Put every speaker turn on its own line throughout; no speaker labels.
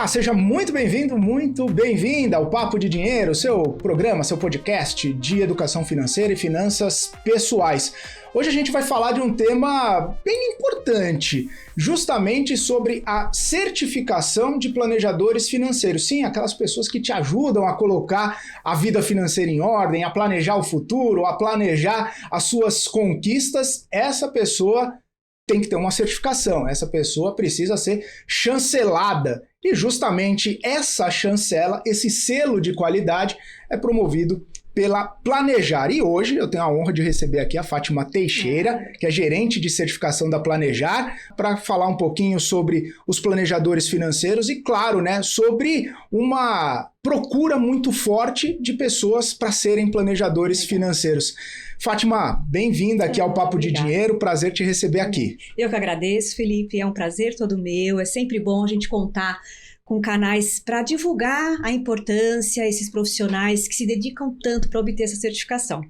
Olá, seja muito bem-vindo, muito bem-vinda ao Papo de Dinheiro, seu programa, seu podcast de educação financeira e finanças pessoais. Hoje a gente vai falar de um tema bem importante, justamente sobre a certificação de planejadores financeiros. Sim, aquelas pessoas que te ajudam a colocar a vida financeira em ordem, a planejar o futuro, a planejar as suas conquistas. Essa pessoa tem que ter uma certificação, essa pessoa precisa ser chancelada. E justamente essa chancela, esse selo de qualidade é promovido pela Planejar. E hoje eu tenho a honra de receber aqui a Fátima Teixeira, que é gerente de certificação da Planejar, para falar um pouquinho sobre os planejadores financeiros e, claro, né, sobre uma procura muito forte de pessoas para serem planejadores financeiros. Fátima, bem-vinda aqui ao Papo de Dinheiro, prazer te receber aqui.
Eu que agradeço, Felipe, é um prazer todo meu, é sempre bom a gente contar com canais para divulgar a importância, esses profissionais que se dedicam tanto para obter essa certificação.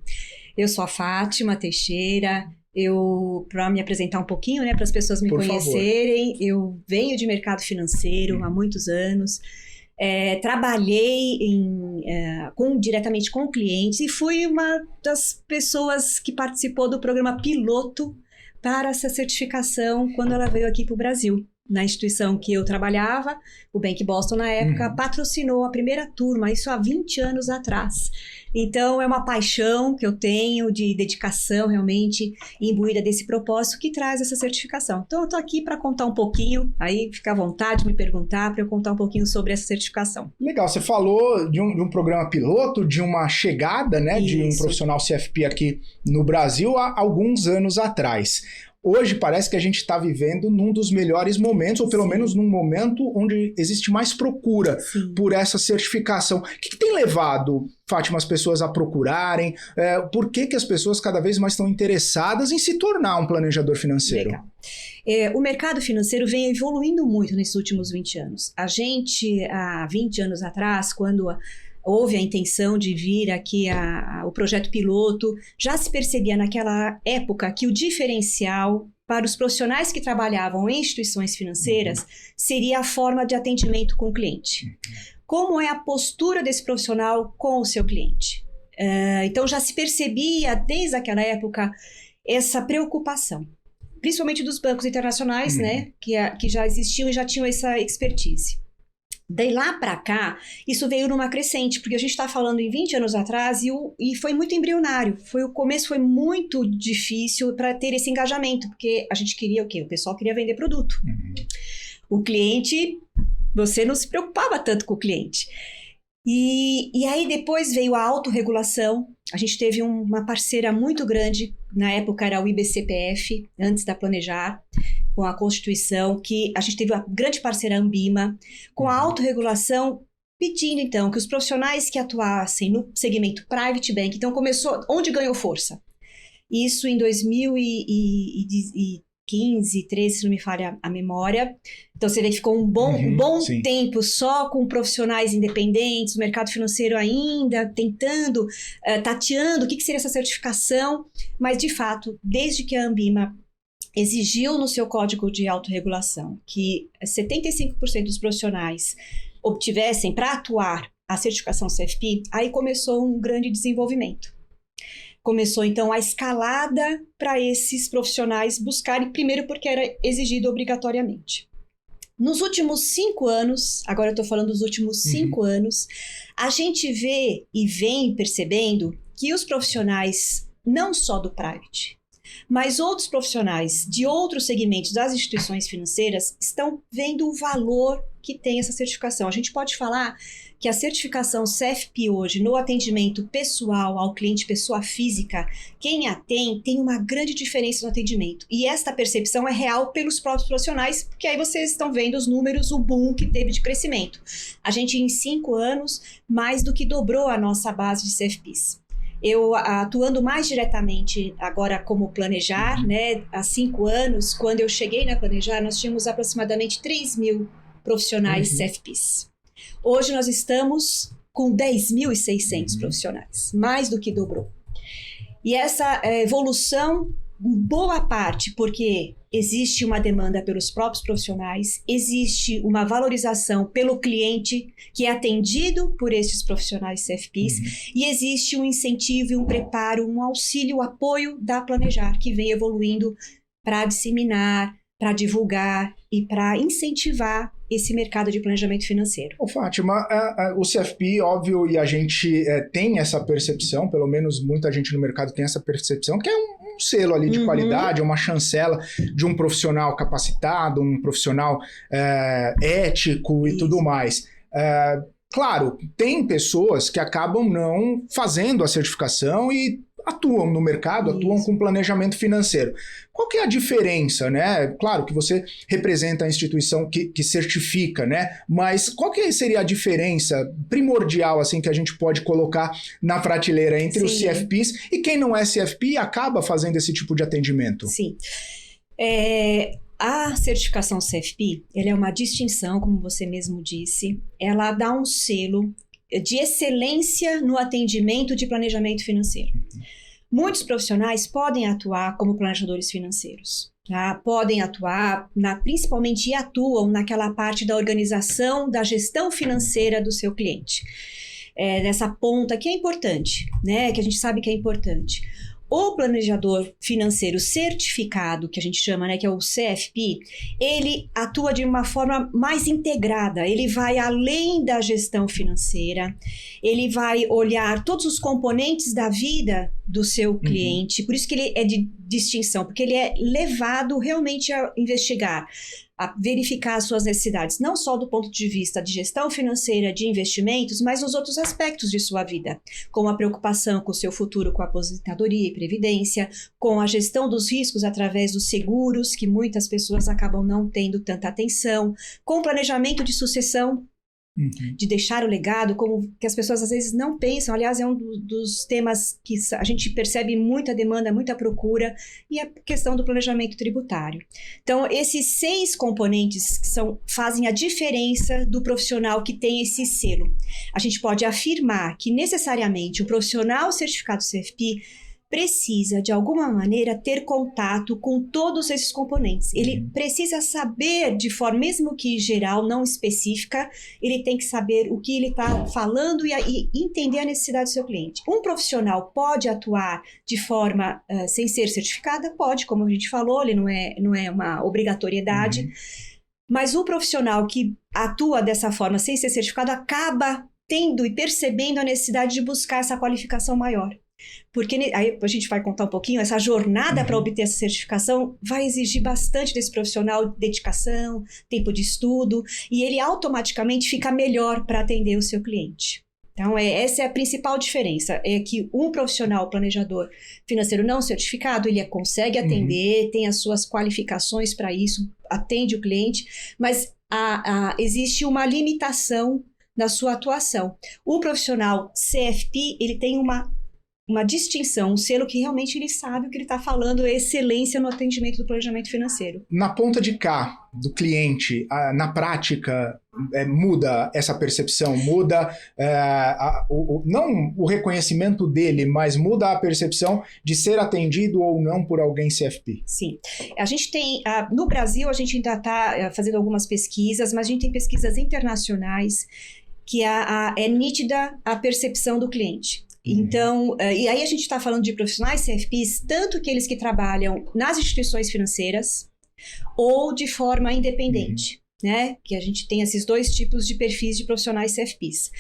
Eu sou a Fátima Teixeira, para me apresentar um pouquinho, né, para as pessoas me conhecerem, eu venho de mercado financeiro há muitos anos, trabalhei diretamente com clientes e fui uma das pessoas que participou do programa piloto para essa certificação quando ela veio aqui para o Brasil. Na instituição que eu trabalhava, o Bank Boston na época patrocinou a primeira turma, isso há 20 anos atrás. Então é uma paixão que eu tenho de dedicação realmente imbuída desse propósito que traz essa certificação. Então eu estou aqui para contar um pouquinho, aí fica à vontade de me perguntar para eu contar um pouquinho sobre essa certificação.
Legal, você falou de um programa piloto, de uma chegada, né, de um profissional CFP aqui no Brasil há alguns anos atrás. Hoje parece que a gente está vivendo num dos melhores momentos, ou pelo menos num momento onde existe mais procura por essa certificação. O que tem levado, Fátima, as pessoas a procurarem? Por que as pessoas cada vez mais estão interessadas em se tornar um planejador financeiro?
Legal. O mercado financeiro vem evoluindo muito nesses últimos 20 anos. A gente, há 20 anos atrás, quando houve a intenção de vir aqui o projeto piloto, já se percebia naquela época que o diferencial para os profissionais que trabalhavam em instituições financeiras seria a forma de atendimento com o cliente. Como é a postura desse profissional com o seu cliente? Então já se percebia desde aquela época essa preocupação, principalmente dos bancos internacionais, né, que já existiam e já tinham essa expertise. Daí lá para cá, isso veio numa crescente, porque a gente está falando em 20 anos atrás e foi muito embrionário. O começo foi muito difícil para ter esse engajamento, porque a gente queria o quê? O pessoal queria vender produto. O cliente, você não se preocupava tanto com o cliente. E aí depois veio a autorregulação. A gente teve uma parceira muito grande, na época era o IBCPF, antes da Planejar, com a Constituição, que a gente teve uma grande parceira Ambima, com a autorregulação, pedindo então que os profissionais que atuassem no segmento Private Bank, então começou, onde ganhou força? Isso em 2015, 13, se não me falha a memória. Então você vê que ficou um bom tempo só com profissionais independentes, o mercado financeiro ainda tentando, tateando o que seria essa certificação, mas de fato, desde que a Ambima exigiu no seu código de autorregulação que 75% dos profissionais obtivessem para atuar a certificação CFP, aí começou um grande desenvolvimento. Começou então a escalada para esses profissionais buscarem, primeiro porque era exigido obrigatoriamente. Nos últimos 5 anos, agora eu estou falando dos últimos 5 anos, a gente vê e vem percebendo que os profissionais, não só do private, mas outros profissionais de outros segmentos das instituições financeiras estão vendo o valor que tem essa certificação. A gente pode falar que a certificação CFP hoje, no atendimento pessoal ao cliente, pessoa física, quem a tem uma grande diferença no atendimento. E esta percepção é real pelos próprios profissionais, porque aí vocês estão vendo os números, o boom que teve de crescimento. A gente, em 5 anos, mais do que dobrou a nossa base de CFPs. Eu atuando mais diretamente agora como Planejar, né, há 5 anos, quando eu cheguei na Planejar, nós tínhamos aproximadamente 3 mil profissionais CFPs. Hoje nós estamos com 10.600 profissionais, mais do que dobrou. E essa evolução boa parte porque existe uma demanda pelos próprios profissionais, existe uma valorização pelo cliente que é atendido por esses profissionais CFPs, e existe um incentivo e um preparo, um auxílio, um apoio da Planejar, que vem evoluindo para disseminar, para divulgar e para incentivar esse mercado de planejamento financeiro.
Fátima, o CFP, óbvio, e a gente tem essa percepção, pelo menos muita gente no mercado tem essa percepção, que é um selo ali de qualidade, uma chancela de um profissional capacitado, um profissional ético e tudo mais. Claro, tem pessoas que acabam não fazendo a certificação e atuam no mercado, atuam com planejamento financeiro. Qual que é a diferença, né? Claro que você representa a instituição que certifica, né? Mas qual que seria a diferença primordial, assim, que a gente pode colocar na prateleira entre os CFPs e quem não é CFP e acaba fazendo esse tipo de atendimento?
Sim. A certificação CFP, ela é uma distinção, como você mesmo disse, ela dá um selo de excelência no atendimento de planejamento financeiro. Muitos profissionais podem atuar como planejadores financeiros, tá? Podem atuar, principalmente atuam naquela parte da organização, da gestão financeira do seu cliente. Nessa ponta que é importante, né? Que a gente sabe que é importante. O planejador financeiro certificado, que a gente chama, né, que é o CFP, ele atua de uma forma mais integrada, ele vai além da gestão financeira, ele vai olhar todos os componentes da vida do seu cliente, por isso que ele é de distinção, porque ele é levado realmente a investigar, a verificar as suas necessidades, não só do ponto de vista de gestão financeira, de investimentos, mas nos outros aspectos de sua vida, como a preocupação com o seu futuro, com a aposentadoria e previdência, com a gestão dos riscos através dos seguros, que muitas pessoas acabam não tendo tanta atenção, com o planejamento de sucessão, de deixar o legado, como que as pessoas às vezes não pensam. Aliás, é um dos temas que a gente percebe muita demanda, muita procura, e a questão do planejamento tributário. Então, esses 6 componentes fazem a diferença do profissional que tem esse selo. A gente pode afirmar que necessariamente o profissional certificado CFP precisa, de alguma maneira, ter contato com todos esses componentes. Ele precisa saber, de forma, mesmo que geral, não específica, ele tem que saber o que ele está falando e entender a necessidade do seu cliente. Um profissional pode atuar de forma sem ser certificada? Pode, como a gente falou, ele não é uma obrigatoriedade, mas o profissional que atua dessa forma sem ser certificado acaba tendo e percebendo a necessidade de buscar essa qualificação maior. Porque aí a gente vai contar um pouquinho, essa jornada para obter essa certificação vai exigir bastante desse profissional, dedicação, tempo de estudo, e ele automaticamente fica melhor para atender o seu cliente. Então, essa é a principal diferença, é que um profissional planejador financeiro não certificado, ele consegue atender, tem as suas qualificações para isso, atende o cliente, mas existe uma limitação na sua atuação. O profissional CFP, ele tem uma distinção, um selo que realmente ele sabe o que ele está falando, é excelência no atendimento do planejamento financeiro.
Na ponta de cá, do cliente, na prática, muda essa percepção, muda não o reconhecimento dele, mas muda a percepção de ser atendido ou não por alguém CFP.
Sim. A gente tem, no Brasil, a gente ainda está fazendo algumas pesquisas, mas a gente tem pesquisas internacionais que é nítida a percepção do cliente. Então, e aí a gente está falando de profissionais CFPs, tanto aqueles que trabalham nas instituições financeiras ou de forma independente, né? Que a gente tem esses 2 tipos de perfis de profissionais CFPs.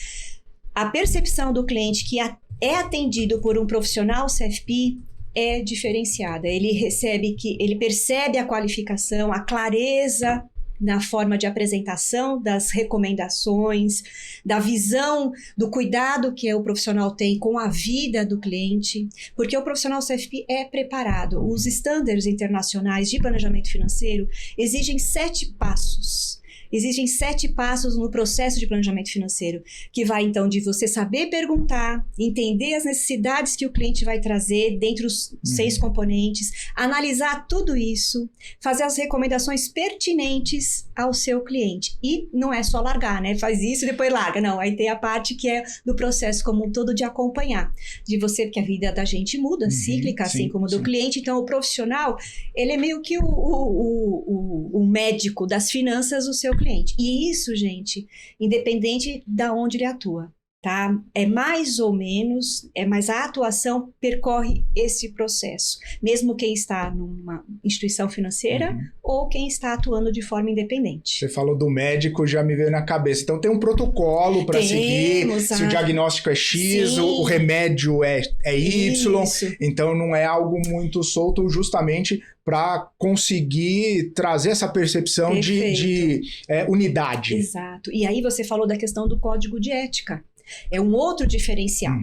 A percepção do cliente que é atendido por um profissional CFP é diferenciada. Ele percebe a qualificação, a clareza na forma de apresentação das recomendações, da visão, do cuidado que o profissional tem com a vida do cliente, porque o profissional CFP é preparado. Os estándares internacionais de planejamento financeiro exigem 7 passos. Existem 7 passos no processo de planejamento financeiro, que vai então de você saber perguntar, entender as necessidades que o cliente vai trazer dentre os 6 componentes, analisar tudo isso, fazer as recomendações pertinentes ao seu cliente. E não é só largar, né? Faz isso e depois larga. Não, aí tem a parte que é do processo como um todo de acompanhar. De você, porque a vida da gente muda, cíclica, assim como do cliente. Então, o profissional, ele é meio que o médico das finanças do seu cliente. E isso, gente, independente de onde ele atua, tá? É mais ou menos, mas a atuação percorre esse processo. Mesmo quem está numa instituição financeira ou quem está atuando de forma independente.
Você falou do médico, já me veio na cabeça. Então tem um protocolo para seguir, se o diagnóstico é X, o remédio é Y. Isso. Então não é algo muito solto, justamente para conseguir trazer essa percepção de unidade.
Exato. E aí você falou da questão do código de ética. É um outro diferencial.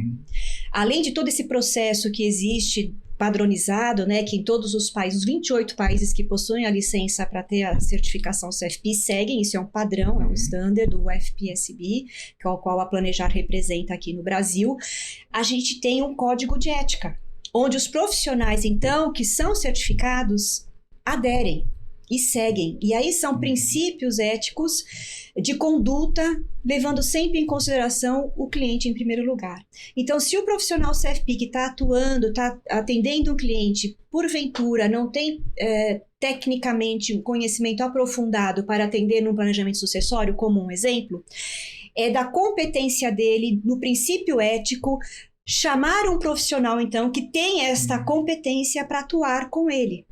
Além de todo esse processo que existe padronizado, né, que em todos os países, os 28 países que possuem a licença para ter a certificação CFP seguem, isso é um padrão, é um standard do FPSB, que é o qual a Planejar representa aqui no Brasil. A gente tem um código de ética, onde os profissionais, então, que são certificados, aderem e seguem. E aí são princípios éticos de conduta, levando sempre em consideração o cliente em primeiro lugar. Então, se o profissional CFP que está atuando, está atendendo um cliente, porventura, não tem tecnicamente um conhecimento aprofundado para atender num planejamento sucessório, como um exemplo, é da competência dele, no princípio ético, chamar um profissional, então, que tem esta competência para atuar com ele.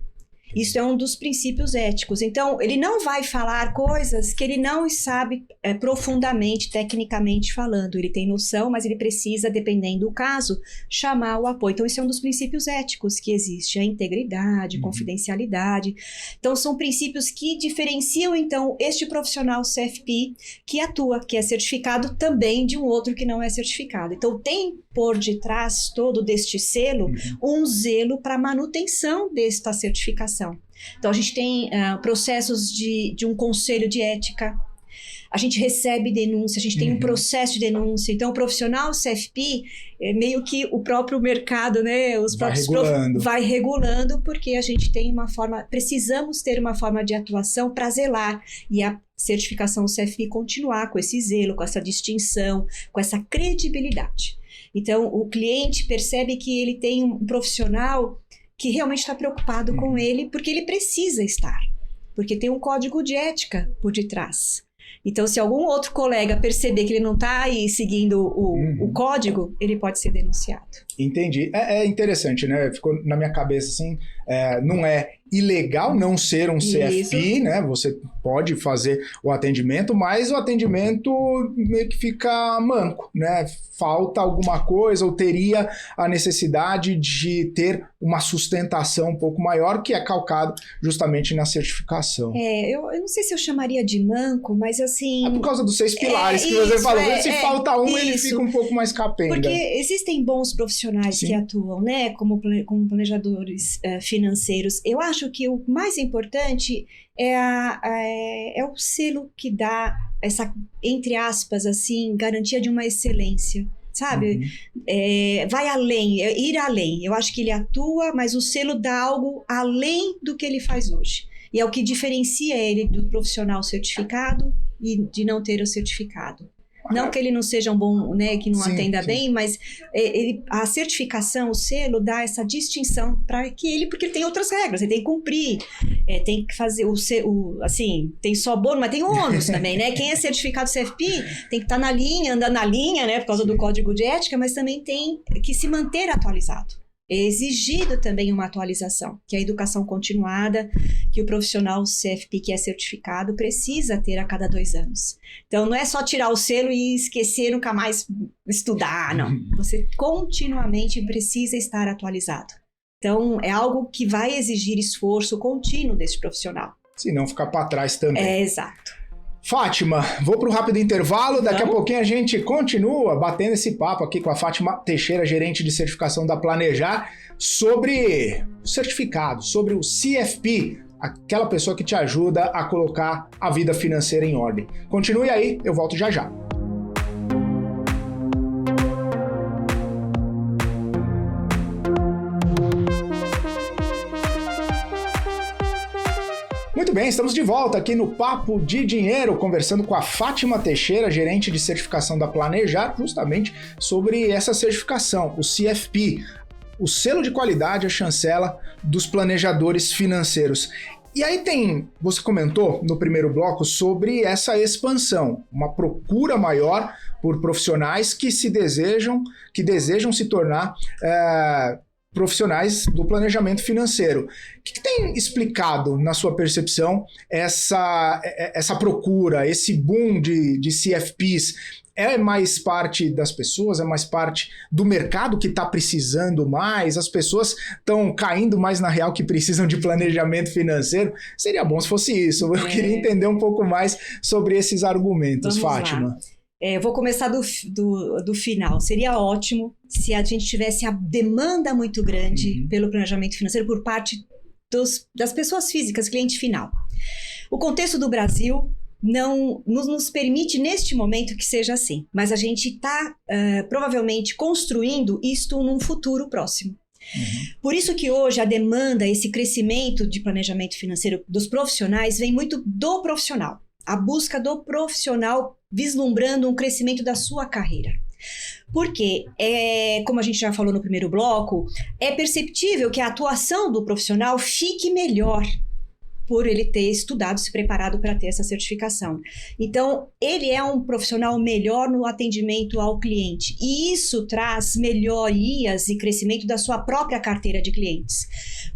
Isso é um dos princípios éticos. Então, ele não vai falar coisas que ele não sabe profundamente, tecnicamente falando. Ele tem noção, mas ele precisa, dependendo do caso, chamar o apoio. Então, esse é um dos princípios éticos que existe. A integridade, confidencialidade. Então, são princípios que diferenciam, então, este profissional CFP que atua, que é certificado também de um outro que não é certificado. Então, tem por detrás todo deste selo um zelo para a manutenção desta certificação. Então, a gente tem processos de um conselho de ética, a gente recebe denúncia, a gente tem um processo de denúncia. Então, o profissional CFP, meio que o próprio mercado, né, vai regulando, porque a gente tem precisamos ter uma forma de atuação para zelar e a certificação CFP continuar com esse zelo, com essa distinção, com essa credibilidade. Então, o cliente percebe que ele tem um profissional que realmente está preocupado com ele, porque ele precisa estar, porque tem um código de ética por detrás. Então, se algum outro colega perceber que ele não está aí seguindo o código, ele pode ser denunciado.
Entendi. É interessante, né? Ficou na minha cabeça assim, não é ilegal não ser um CFP, né? Você pode fazer o atendimento, mas o atendimento meio que fica manco, né? Falta alguma coisa ou teria a necessidade de ter uma sustentação um pouco maior, que é calcado justamente na certificação.
Eu não sei se eu chamaria de manco, mas assim...
É por causa dos 6 pilares que você falou. Se falta um, ele fica um pouco mais capenga.
Porque existem bons profissionais que atuam, né? Como planejadores financeiros. Eu acho que o mais importante é o selo que dá essa, entre aspas, assim, garantia de uma excelência, sabe? Vai além, ir além. Eu acho que ele atua, mas o selo dá algo além do que ele faz hoje. E é o que diferencia ele do profissional certificado e de não ter o certificado. Não que ele não seja um bom, né, que não atenda bem, mas a certificação, o selo, dá essa distinção para que ele, porque ele tem outras regras, ele tem que cumprir, tem que fazer assim, tem só bônus, mas tem ônus também, né? Quem é certificado CFP tem que estar na linha, andando na linha, né, por causa do código de ética, mas também tem que se manter atualizado. É exigido também uma atualização, que é a educação continuada, que o profissional CFP que é certificado precisa ter a cada 2 anos. Então, não é só tirar o selo e esquecer, nunca mais estudar, não. Você continuamente precisa estar atualizado. Então, é algo que vai exigir esforço contínuo desse profissional.
Se não ficar para trás também.
Exato.
Fátima, vou para um rápido intervalo, daqui a pouquinho a gente continua batendo esse papo aqui com a Fátima Teixeira, gerente de certificação da Planejar, sobre o certificado, sobre o CFP, aquela pessoa que te ajuda a colocar a vida financeira em ordem. Continue aí, eu volto já já. Muito bem, estamos de volta aqui no Papo de Dinheiro, conversando com a Fátima Teixeira, gerente de certificação da Planejar, justamente sobre essa certificação, o CFP, o selo de qualidade, a chancela dos planejadores financeiros. E aí você comentou no primeiro bloco sobre essa expansão, uma procura maior por profissionais que desejam se tornar profissionais do planejamento financeiro. O que tem explicado, na sua percepção, essa procura, esse boom de CFPs? É mais parte das pessoas, é mais parte do mercado que está precisando mais? As pessoas estão caindo mais na real que precisam de planejamento financeiro? Seria bom se fosse isso. Eu queria entender um pouco mais sobre esses argumentos, Fátima.
Eu vou começar do final. Seria ótimo se a gente tivesse a demanda muito grande pelo planejamento financeiro por parte das pessoas físicas, cliente final. O contexto do Brasil não nos permite neste momento que seja assim, mas a gente está provavelmente construindo isto num futuro próximo. Por isso que hoje a demanda, esse crescimento de planejamento financeiro dos profissionais vem muito do profissional. A busca do profissional vislumbrando um crescimento da sua carreira. Porque, como a gente já falou no primeiro bloco, é perceptível que a atuação do profissional fique melhor por ele ter estudado, se preparado para ter essa certificação. Então, ele é um profissional melhor no atendimento ao cliente. E isso traz melhorias e crescimento da sua própria carteira de clientes.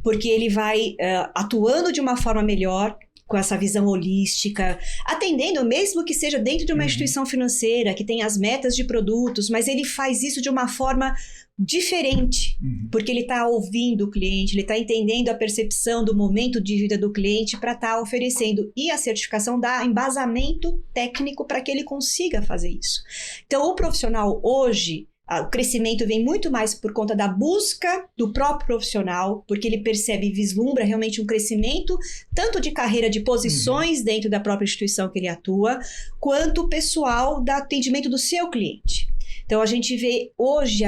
Porque ele vai atuando de uma forma melhor, com essa visão holística, atendendo mesmo que seja dentro de uma instituição financeira, que tem as metas de produtos, mas ele faz isso de uma forma diferente, porque ele está ouvindo o cliente, ele está entendendo a percepção do momento de vida do cliente para estar oferecendo, e a certificação dá embasamento técnico para que ele consiga fazer isso. Então, o profissional hoje, o crescimento vem muito mais por conta da busca do próprio profissional, porque ele percebe e vislumbra realmente um crescimento, tanto de carreira de posições dentro da própria instituição que ele atua, quanto pessoal do atendimento do seu cliente. Então, a gente vê hoje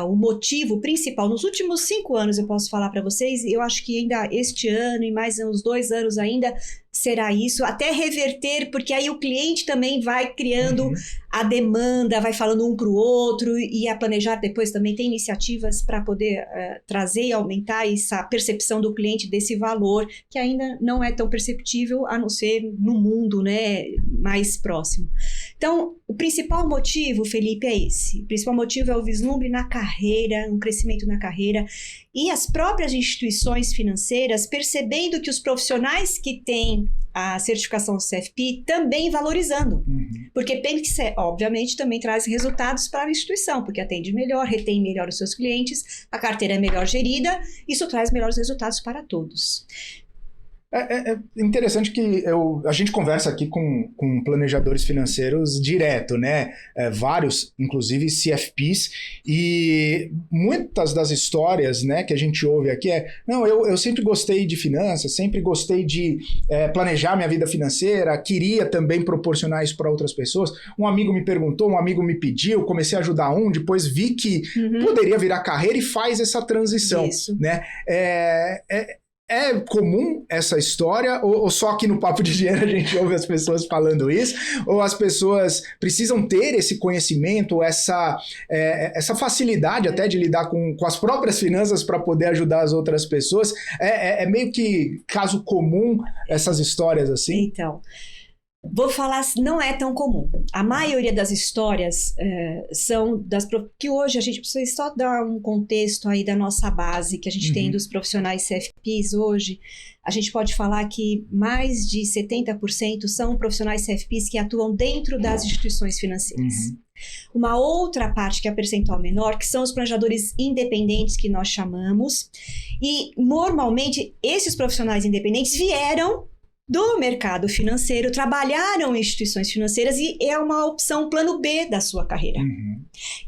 o motivo principal. Nos últimos 5 anos, eu posso falar para vocês, eu acho que ainda este ano e mais uns 2 anos ainda será isso, até reverter, porque aí o cliente também vai criando a demanda, vai falando um para o outro, e a Planejar depois também tem iniciativas para poder trazer e aumentar essa percepção do cliente desse valor, que ainda não é tão perceptível, a não ser no mundo, né, mais próximo. Então, o principal motivo, Felipe, é esse. O principal motivo é o vislumbre na carreira, um crescimento na carreira, e as próprias instituições financeiras percebendo que os profissionais que têm a certificação CFP também valorizando. Porque PNC, obviamente, também traz resultados para a instituição, porque atende melhor, retém melhor os seus clientes, a carteira é melhor gerida, isso traz melhores resultados para todos.
É interessante que a gente conversa aqui com planejadores financeiros direto, né? Vários, inclusive CFPs, e muitas das histórias, né, que a gente ouve aqui eu sempre gostei de finanças, sempre gostei de planejar minha vida financeira, queria também proporcionar isso para outras pessoas. Um amigo me perguntou, um amigo me pediu, comecei a ajudar depois vi que poderia virar carreira e faz essa transição. Isso. Né? É comum essa história, ou só aqui no Papo de Dinheiro a gente ouve as pessoas falando isso, ou as pessoas precisam ter esse conhecimento, essa facilidade até de lidar com as próprias finanças para poder ajudar as outras pessoas? É meio que caso comum essas histórias assim?
Então, vou falar, não é tão comum. A maioria das histórias são que hoje a gente precisa só dar um contexto aí da nossa base que a gente tem dos profissionais CFPs hoje. A gente pode falar que mais de 70% são profissionais CFPs que atuam dentro das instituições financeiras. Uma outra parte, que é a percentual menor, que são os planejadores independentes, que nós chamamos. E, normalmente, esses profissionais independentes vieram do mercado financeiro trabalharam em instituições financeiras e é uma opção plano B da sua carreira.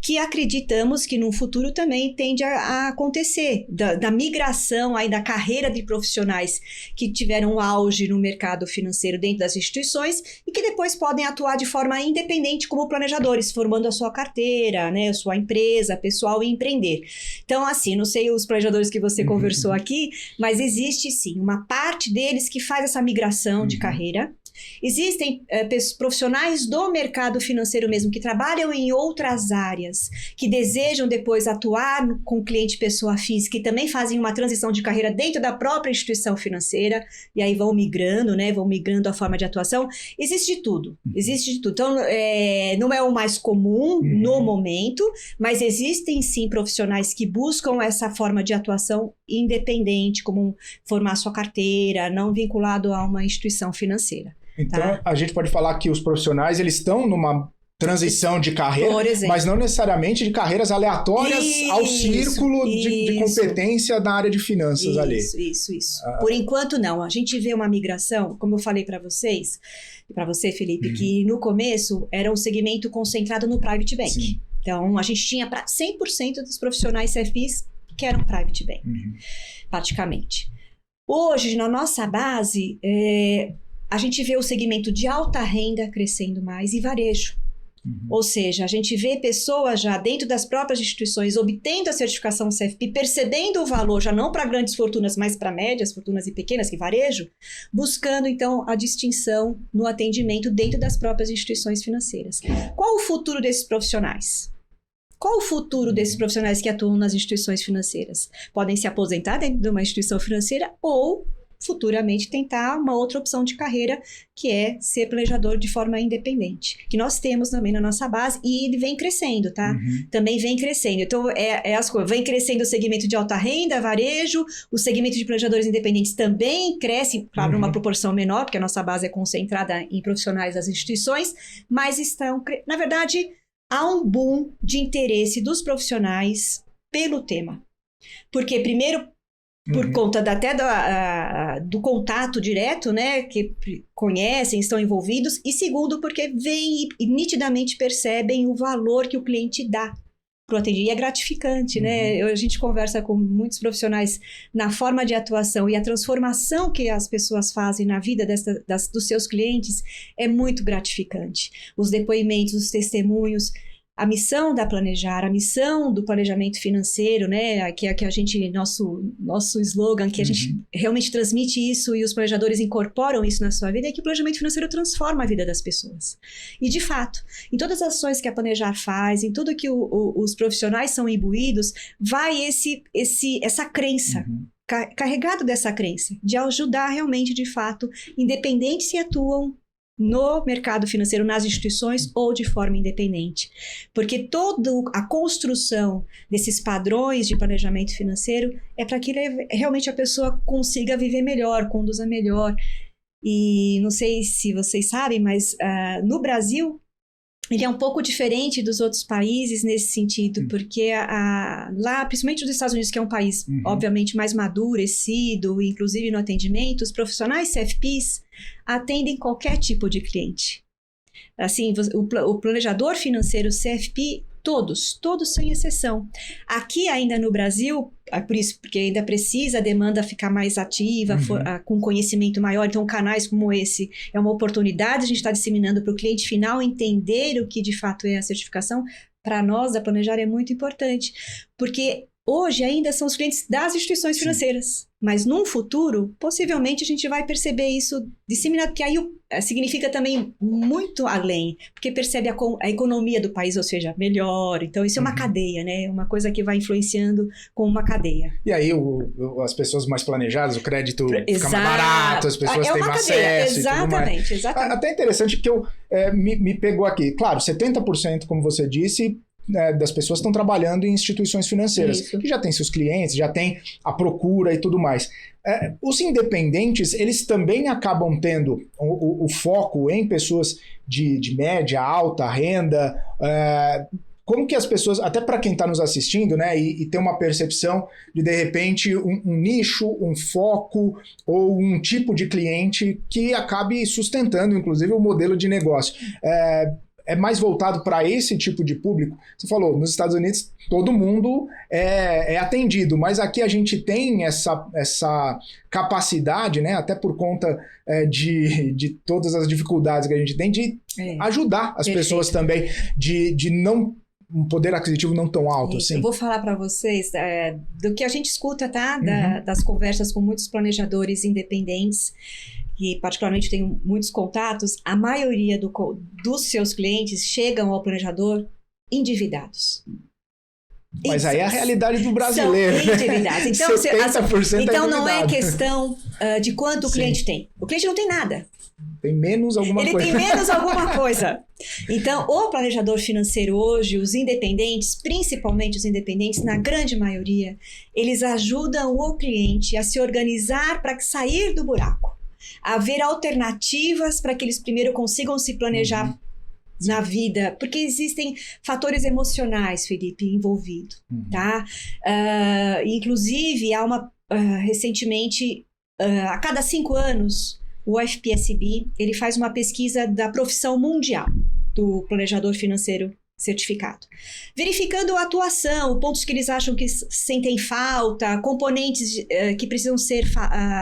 Que acreditamos que no futuro também tende a acontecer, da migração aí da carreira de profissionais que tiveram auge no mercado financeiro dentro das instituições e que depois podem atuar de forma independente como planejadores, formando a sua carteira, né, a sua empresa pessoal e empreender. Então, assim, não sei os planejadores que você conversou aqui, mas existe sim uma parte deles que faz essa migração de carreira. Existem profissionais do mercado financeiro mesmo que trabalham em outras áreas, que desejam depois atuar com cliente pessoa física e também fazem uma transição de carreira dentro da própria instituição financeira e aí vão migrando, né? Vão migrando a forma de atuação. Existe de tudo. Então, não é o mais comum no momento, mas existem sim profissionais que buscam essa forma de atuação independente, como formar sua carteira, não vinculado a uma instituição financeira.
Então, a gente pode falar que os profissionais, eles estão numa transição de carreira, mas não necessariamente de carreiras aleatórias ao círculo de competência na área de finanças ali.
Isso. Por enquanto, não. A gente vê uma migração, como eu falei para vocês, e para você, Felipe, que no começo era um segmento concentrado no private bank. Sim. Então, a gente tinha 100% dos profissionais CFPs que eram private bank, praticamente. Hoje, na nossa base, a gente vê o segmento de alta renda crescendo mais e varejo. Ou seja, a gente vê pessoas já dentro das próprias instituições obtendo a certificação CFP, percebendo o valor, já não para grandes fortunas, mas para médias, fortunas e pequenas, que varejo, buscando então a distinção no atendimento dentro das próprias instituições financeiras. Qual o futuro desses profissionais? Qual o futuro desses profissionais que atuam nas instituições financeiras? Podem se aposentar dentro de uma instituição financeira ou futuramente tentar uma outra opção de carreira, que é ser planejador de forma independente, que nós temos também na nossa base e ele vem crescendo, tá? Também vem crescendo. Então, as coisas, vem crescendo o segmento de alta renda, varejo, o segmento de planejadores independentes também cresce, claro, numa proporção menor, porque a nossa base é concentrada em profissionais das instituições, mas na verdade, há um boom de interesse dos profissionais pelo tema. Porque, primeiro, por conta até do contato direto, né, que conhecem, estão envolvidos, e segundo, porque veem e nitidamente percebem o valor que o cliente dá para o atendimento. E é gratificante, né? A gente conversa com muitos profissionais na forma de atuação e a transformação que as pessoas fazem na vida dos seus clientes é muito gratificante. Os depoimentos, os testemunhos, a missão da Planejar, a missão do planejamento financeiro, né, que a gente, nosso slogan, que a gente realmente transmite isso e os planejadores incorporam isso na sua vida, é que o planejamento financeiro transforma a vida das pessoas. E, de fato, em todas as ações que a Planejar faz, em tudo que os profissionais são imbuídos, vai essa crença, carregado dessa crença, de ajudar realmente, de fato, independente se atuam no mercado financeiro, nas instituições ou de forma independente. Porque toda a construção desses padrões de planejamento financeiro é para que realmente a pessoa consiga viver melhor, conduza melhor. E não sei se vocês sabem, mas no Brasil, ele é um pouco diferente dos outros países nesse sentido, porque lá, principalmente nos Estados Unidos, que é um país, obviamente, mais amadurecido, inclusive no atendimento, os profissionais CFPs atendem qualquer tipo de cliente. Assim, o planejador financeiro CFP, todos sem exceção. Aqui ainda no Brasil, por isso, porque ainda precisa a demanda ficar mais ativa, com conhecimento maior, então canais como esse é uma oportunidade, a gente está disseminando para o cliente final entender o que de fato é a certificação. Para nós, da Planejar, é muito importante, porque hoje ainda são os clientes das instituições financeiras, mas num futuro, possivelmente a gente vai perceber isso disseminado, porque aí significa também muito além, porque percebe a economia do país, ou seja, melhor. Então isso é uma cadeia, né? Uma coisa que vai influenciando com uma cadeia.
E aí as pessoas mais planejadas, o crédito fica mais barato, as pessoas têm mais acesso.
Exatamente.
Até interessante que me pegou aqui. Claro, 70%, como você disse, das pessoas estão trabalhando em instituições financeiras, que já tem seus clientes, já tem a procura e tudo mais. Os independentes, eles também acabam tendo o foco em pessoas de média, alta renda. como que as pessoas, até para quem está nos assistindo, né, e ter uma percepção de repente, um nicho, um foco ou um tipo de cliente que acabe sustentando, inclusive, o modelo de negócio. É mais voltado para esse tipo de público? Você falou, nos Estados Unidos todo mundo é atendido, mas aqui a gente tem essa capacidade, né, até por conta de todas as dificuldades que a gente tem, de ajudar as pessoas também, de não um poder aquisitivo não tão alto assim.
Eu vou falar para vocês do que a gente escuta, tá? Das conversas com muitos planejadores independentes, e particularmente tenho muitos contatos. A maioria dos seus clientes chegam ao planejador endividados.
Mas aí é a realidade do brasileiro.
São endividados. Então,
70%
então não é questão de quanto o cliente tem. O cliente não tem nada.
Tem menos alguma coisa.
Ele tem menos alguma coisa. Então, o planejador financeiro hoje, os independentes, principalmente os independentes, na grande maioria, eles ajudam o cliente a se organizar para sair do buraco, a ver alternativas para que eles primeiro consigam se planejar na vida, porque existem fatores emocionais, Felipe, envolvidos, tá? Inclusive, há recentemente, a cada 5 anos, o FPSB, ele faz uma pesquisa da profissão mundial do planejador financeiro certificado, verificando a atuação, pontos que eles acham que sentem falta, componentes que precisam ser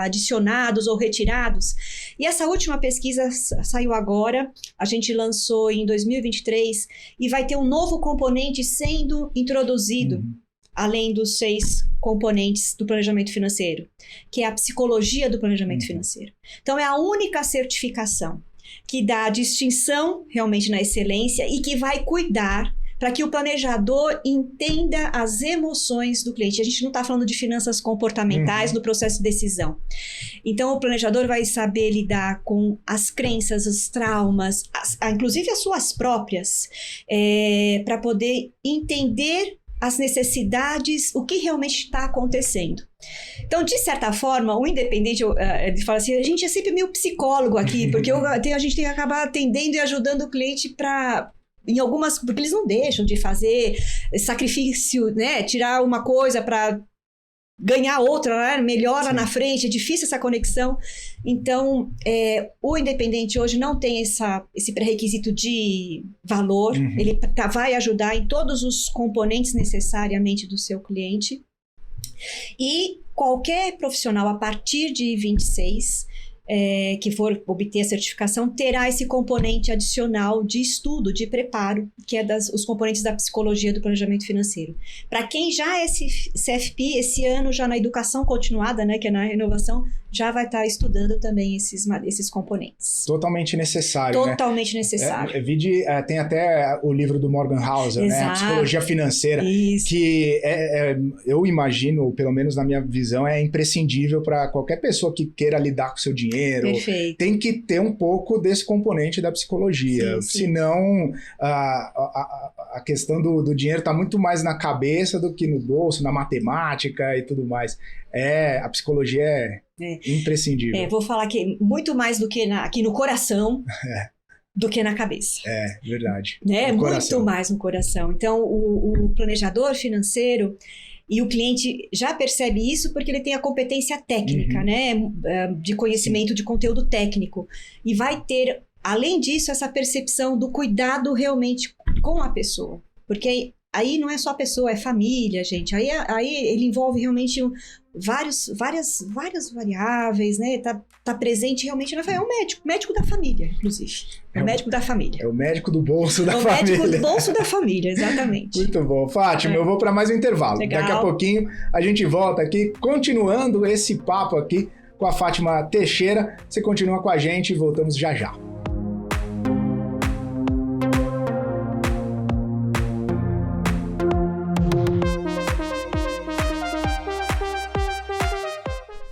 adicionados ou retirados. E essa última pesquisa saiu agora, a gente lançou em 2023, e vai ter um novo componente sendo introduzido, além dos 6 componentes do planejamento financeiro, que é a psicologia do planejamento financeiro. Então, é a única certificação que dá a distinção realmente na excelência e que vai cuidar para que o planejador entenda as emoções do cliente. A gente não está falando de finanças comportamentais no processo de decisão. Então, o planejador vai saber lidar com as crenças, os traumas, inclusive as suas próprias, para poder entender as necessidades, o que realmente está acontecendo. Então, de certa forma, o independente, ele fala assim, a gente é sempre meio psicólogo aqui, porque a gente tem que acabar atendendo e ajudando o cliente porque eles não deixam de fazer sacrifício, né? Tirar uma coisa para ganhar outra, né? Melhor lá na frente, é difícil essa conexão. Então, o independente hoje não tem esse pré-requisito de valor, ele vai ajudar em todos os componentes necessariamente do seu cliente. E qualquer profissional a partir de 26 que for obter a certificação terá esse componente adicional de estudo, de preparo, que é os componentes da psicologia do planejamento financeiro. Para quem já é CFP, esse ano já na educação continuada, né, que é na renovação, já vai estar estudando também esses componentes.
Totalmente necessário,
Totalmente necessário.
Tem até o livro do Morgan Housel, né? A Psicologia Financeira, que eu imagino, pelo menos na minha visão, é imprescindível para qualquer pessoa que queira lidar com o seu dinheiro.
Perfeito.
Tem que ter um pouco desse componente da psicologia. Senão, a questão do dinheiro está muito mais na cabeça do que no bolso, na matemática e tudo mais. A psicologia é imprescindível.
Vou falar que muito mais do que aqui no coração do que na cabeça.
Verdade.
Muito mais no coração. Então, o planejador financeiro e o cliente já percebe isso porque ele tem a competência técnica, né? De conhecimento de conteúdo técnico. E vai ter, além disso, essa percepção do cuidado realmente com a pessoa. Porque aí não é só a pessoa, é família, gente. Aí ele envolve realmente várias variáveis, né? Tá presente realmente na família. É o médico da família, inclusive. É o médico da família.
É o médico do bolso da família. É o médico
do bolso da família, exatamente.
Muito bom. Fátima, eu vou para mais um intervalo.
Legal.
Daqui a pouquinho a gente volta aqui, continuando esse papo aqui com a Fátima Teixeira. Você continua com a gente e voltamos já já.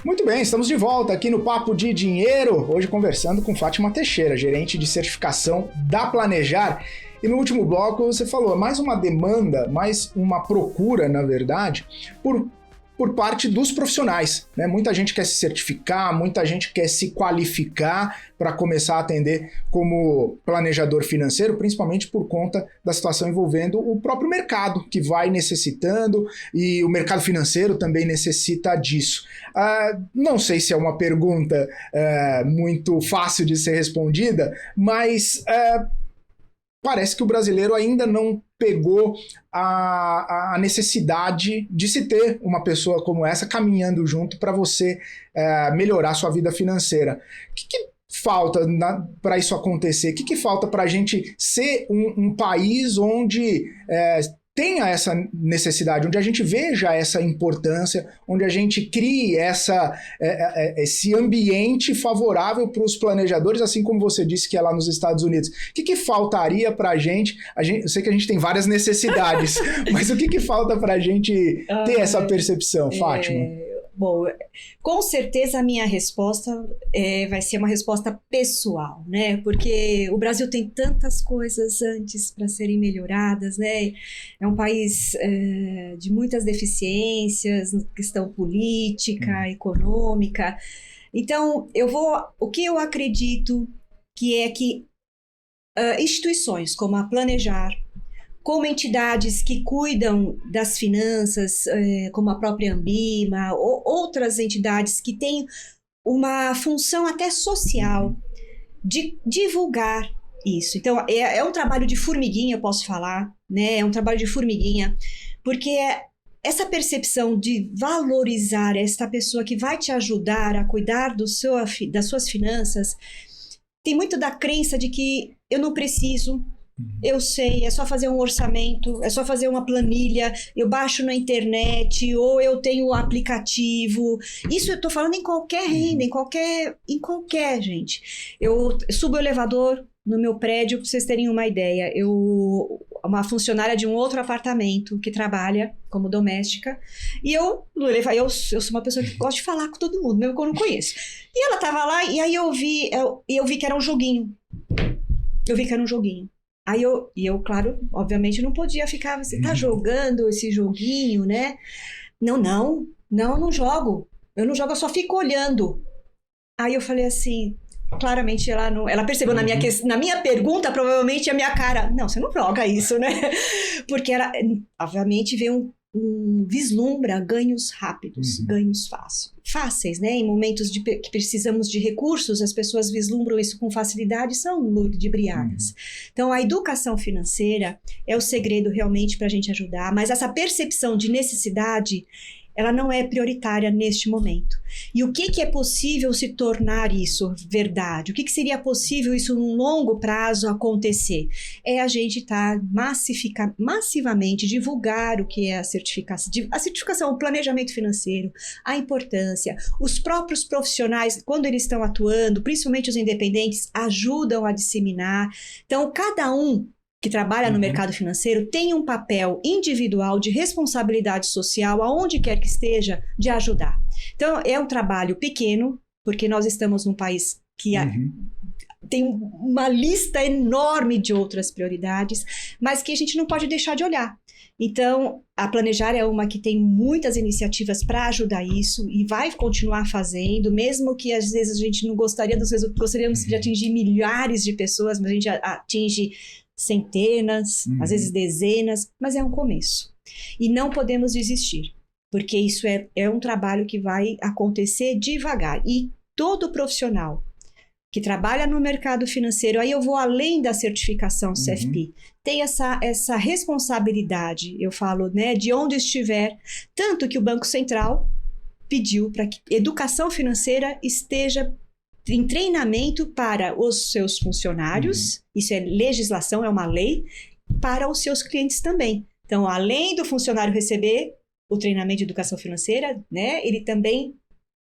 Muito bem, estamos de volta aqui no Papo de Dinheiro, hoje conversando com Fátima Teixeira, gerente de certificação da Planejar. E no último bloco você falou, mais uma demanda, mais uma procura, na verdade, por por parte dos profissionais, né? Muita gente quer se certificar, muita gente quer se qualificar para começar a atender como planejador financeiro, principalmente por conta da situação envolvendo o próprio mercado, que vai necessitando, e o mercado financeiro também necessita disso. Não sei se é uma pergunta muito fácil de ser respondida, mas parece que o brasileiro ainda não pegou a necessidade de se ter uma pessoa como essa caminhando junto para você melhorar sua vida financeira. O que falta para isso acontecer? O que falta para a gente ser um país onde tenha essa necessidade, onde a gente veja essa importância, onde a gente crie esse ambiente favorável para os planejadores, assim como você disse que é lá nos Estados Unidos. O que faltaria para a gente? Eu sei que a gente tem várias necessidades, mas o que falta para a gente ter essa percepção, Fátima?
Bom, com certeza a minha resposta vai ser uma resposta pessoal, né? Porque o Brasil tem tantas coisas antes para serem melhoradas, né? É um país de muitas deficiências, questão política, econômica. Então, o que eu acredito que é que instituições como a Planejar, como entidades que cuidam das finanças, como a própria Ambima, ou outras entidades que têm uma função até social de divulgar isso. Então, é um trabalho de formiguinha, eu posso falar, né? É um trabalho de formiguinha, porque essa percepção de valorizar esta pessoa que vai te ajudar a cuidar das suas finanças, tem muito da crença de que eu não preciso. Eu sei, é só fazer um orçamento, é só fazer uma planilha, eu baixo na internet, ou eu tenho o aplicativo. Isso eu tô falando em qualquer renda, em qualquer, gente. Eu subo o elevador no meu prédio, para vocês terem uma ideia. Uma funcionária de um outro apartamento que trabalha como doméstica, e eu sou uma pessoa que gosta de falar com todo mundo, mesmo que eu não conheço. E ela tava lá, e aí eu vi que era um joguinho. Aí eu, claro, obviamente não podia ficar, você tá jogando esse joguinho, né? Não jogo. Eu não jogo, eu só fico olhando. Aí eu falei assim, claramente ela percebeu na minha pergunta, provavelmente a minha cara, não, você não joga isso, né? Porque ela, obviamente, veio vislumbra ganhos rápidos, ganhos fáceis, né? Em momentos que precisamos de recursos, as pessoas vislumbram isso com facilidade e são ludibriadas. Então, a educação financeira é o segredo realmente para a gente ajudar, mas essa percepção de necessidade, ela não é prioritária neste momento. E o que é possível se tornar isso verdade? O que seria possível isso num longo prazo acontecer? É a gente massivamente divulgar o que é a certificação, o planejamento financeiro, a importância. Os próprios profissionais, quando eles estão atuando, principalmente os independentes, ajudam a disseminar. Então, cada um que trabalha no mercado financeiro tem um papel individual de responsabilidade social, aonde quer que esteja, de ajudar. Então, é um trabalho pequeno, porque nós estamos num país que tem uma lista enorme de outras prioridades, mas que a gente não pode deixar de olhar. Então, a Planejar é uma que tem muitas iniciativas para ajudar isso e vai continuar fazendo, mesmo que às vezes a gente não gostaríamos de atingir milhares de pessoas, mas a gente atinge centenas, às vezes dezenas, mas é um começo. E não podemos desistir, porque isso é um trabalho que vai acontecer devagar. E todo profissional que trabalha no mercado financeiro, aí eu vou além da certificação CFP, tem essa responsabilidade, eu falo, né, de onde estiver, tanto que o Banco Central pediu para que educação financeira esteja em treinamento para os seus funcionários, isso é legislação, é uma lei, para os seus clientes também. Então, além do funcionário receber o treinamento de educação financeira, né, ele também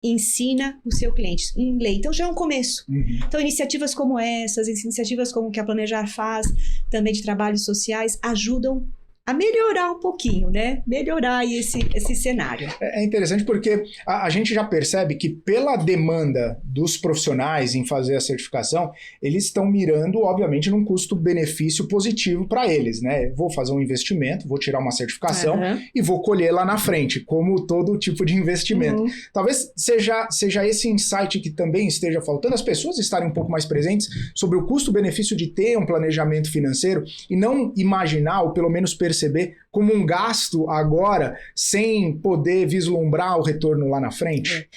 ensina o seu cliente em lei. Então, já é um começo. Então, iniciativas como essas, iniciativas como que a Planejar faz, também de trabalhos sociais, ajudam a melhorar um pouquinho, né? Melhorar esse cenário.
É interessante porque a gente já percebe que pela demanda dos profissionais em fazer a certificação, eles estão mirando, obviamente, num custo-benefício positivo para eles, né? Vou fazer um investimento, vou tirar uma certificação e vou colher lá na frente, como todo tipo de investimento. Talvez seja esse insight que também esteja faltando, as pessoas estarem um pouco mais presentes sobre o custo-benefício de ter um planejamento financeiro e não imaginar, ou pelo menos perceber, como um gasto agora, sem poder vislumbrar o retorno lá na frente?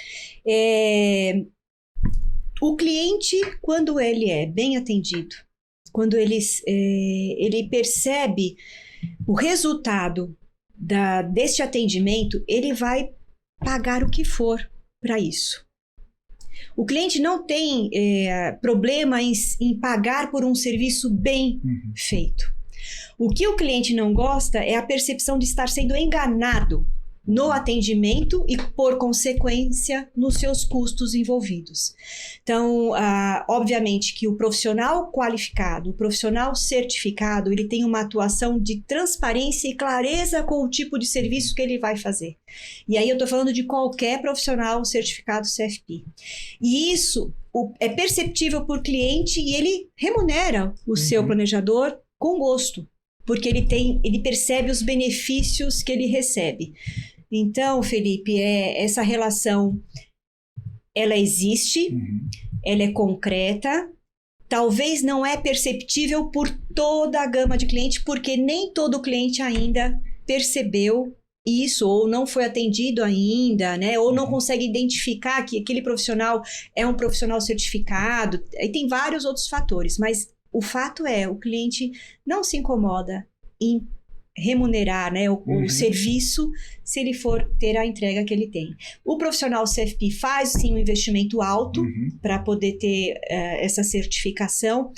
O cliente, quando ele é bem atendido, quando ele percebe o resultado deste atendimento, ele vai pagar o que for para isso. O cliente não tem problema em pagar por um serviço bem feito. O que o cliente não gosta é a percepção de estar sendo enganado no atendimento e, por consequência, nos seus custos envolvidos. Então, obviamente que o profissional qualificado, o profissional certificado, ele tem uma atuação de transparência e clareza com o tipo de serviço que ele vai fazer. E aí eu estou falando de qualquer profissional certificado CFP. E isso é perceptível por cliente e ele remunera o seu planejador com gosto, porque ele percebe os benefícios que ele recebe. Então, Felipe, essa relação, ela existe, ela é concreta, talvez não é perceptível por toda a gama de clientes, porque nem todo cliente ainda percebeu isso, ou não foi atendido ainda, né? Ou não consegue identificar que aquele profissional é um profissional certificado, e tem vários outros fatores, mas o fato é, o cliente não se incomoda em remunerar, né, o serviço se ele for ter a entrega que ele tem. O profissional CFP faz sim um investimento alto para poder ter essa certificação,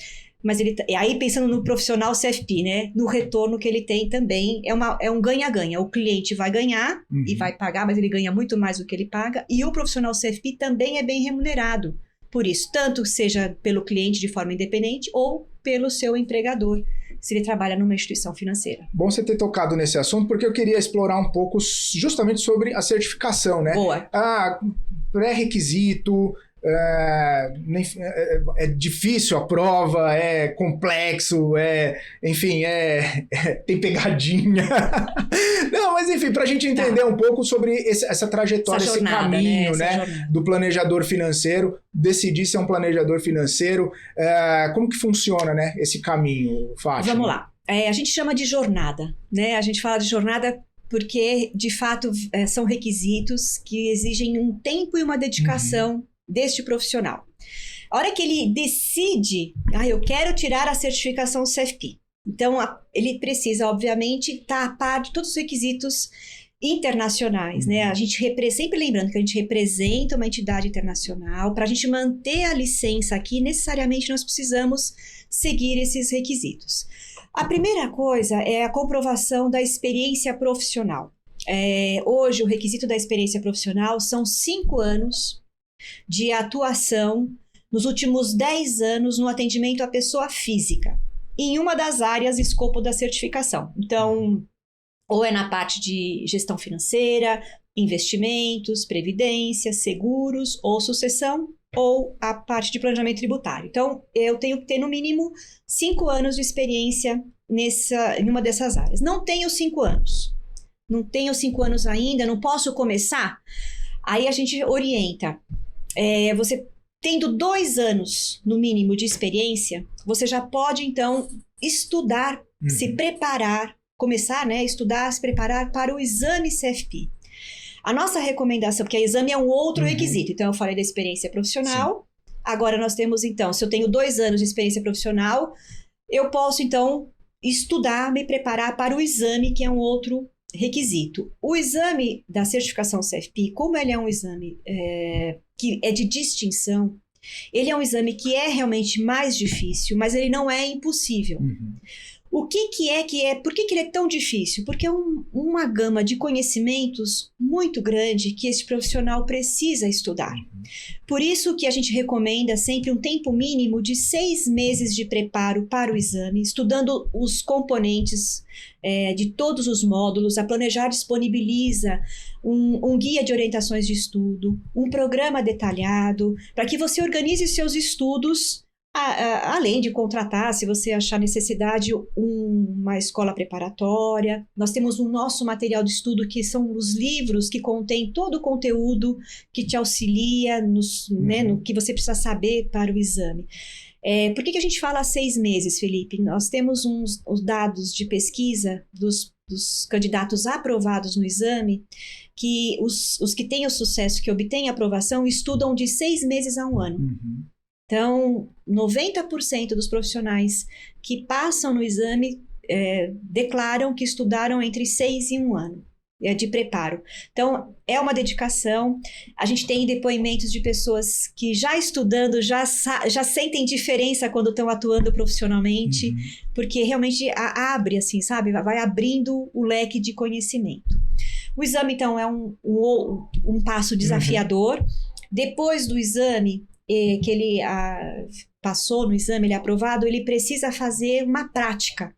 mas aí pensando no profissional CFP, né, no retorno que ele tem também, é um ganha-ganha. O cliente vai ganhar e vai pagar, mas ele ganha muito mais do que ele paga, e o profissional CFP também é bem remunerado por isso, tanto seja pelo cliente de forma independente ou pelo seu empregador, se ele trabalha numa instituição financeira.
Bom você ter tocado nesse assunto, porque eu queria explorar um pouco justamente sobre a certificação, né?
Boa.
Pré-requisito, é difícil a prova, é complexo, enfim, tem pegadinha. Não, mas enfim, para a gente entender um pouco sobre essa trajetória, esse caminho, né, do planejador financeiro, decidir ser um planejador financeiro, como que funciona, né, esse caminho, Fátima?
Vamos lá. A gente chama de jornada, né? A gente fala de jornada porque, de fato, são requisitos que exigem um tempo e uma dedicação deste profissional. A hora que ele decide, eu quero tirar a certificação CFP, então ele precisa, obviamente, estar a par de todos os requisitos internacionais, né? A gente sempre lembrando que a gente representa uma entidade internacional. Para a gente manter a licença aqui, necessariamente nós precisamos seguir esses requisitos. A primeira coisa é a comprovação da experiência profissional. Hoje, o requisito da experiência profissional são 5 anos de atuação nos últimos 10 anos no atendimento à pessoa física, em uma das áreas escopo da certificação. Então, ou é na parte de gestão financeira, investimentos, previdência, seguros ou sucessão, ou a parte de planejamento tributário. Então, eu tenho que ter no mínimo 5 anos de experiência em uma dessas áreas. Não tenho 5 anos. Não tenho 5 anos ainda, não posso começar? Aí a gente orienta. Você tendo 2 anos, no mínimo, de experiência, você já pode, então, estudar, se preparar, começar, né, estudar, se preparar para o exame CFP. A nossa recomendação, porque o exame é um outro requisito, então eu falei da experiência profissional, agora nós temos, então, se eu tenho 2 anos de experiência profissional, eu posso, então, estudar, me preparar para o exame, que é um outro requisito. O exame da certificação CFP, como ele é um exame que é de distinção, ele é um exame que é realmente mais difícil, mas ele não é impossível. Por que ele é tão difícil? Porque é uma gama de conhecimentos muito grande que esse profissional precisa estudar. Por isso que a gente recomenda sempre um tempo mínimo de 6 meses de preparo para o exame, estudando os componentes de todos os módulos. A Planejar disponibiliza um guia de orientações de estudo, um programa detalhado, para que você organize seus estudos, além de contratar, se você achar necessidade, uma escola preparatória. Nós temos o nosso material de estudo, que são os livros que contêm todo o conteúdo que te auxilia no que você precisa saber para o exame. Por que a gente fala 6 meses, Felipe? Nós temos os dados de pesquisa dos candidatos aprovados no exame, que os que têm o sucesso, que obtêm a aprovação, estudam de 6 meses a 1 ano. Então, 90% dos profissionais que passam no exame declaram que estudaram entre 6 e 1 ano de preparo. Então, é uma dedicação. A gente tem depoimentos de pessoas que já estudando, já sentem diferença quando estão atuando profissionalmente, porque realmente abre, assim, sabe? Vai abrindo o leque de conhecimento. O exame, então, é um passo desafiador. Depois do exame, que ele passou no exame, ele é aprovado, ele precisa fazer uma prática,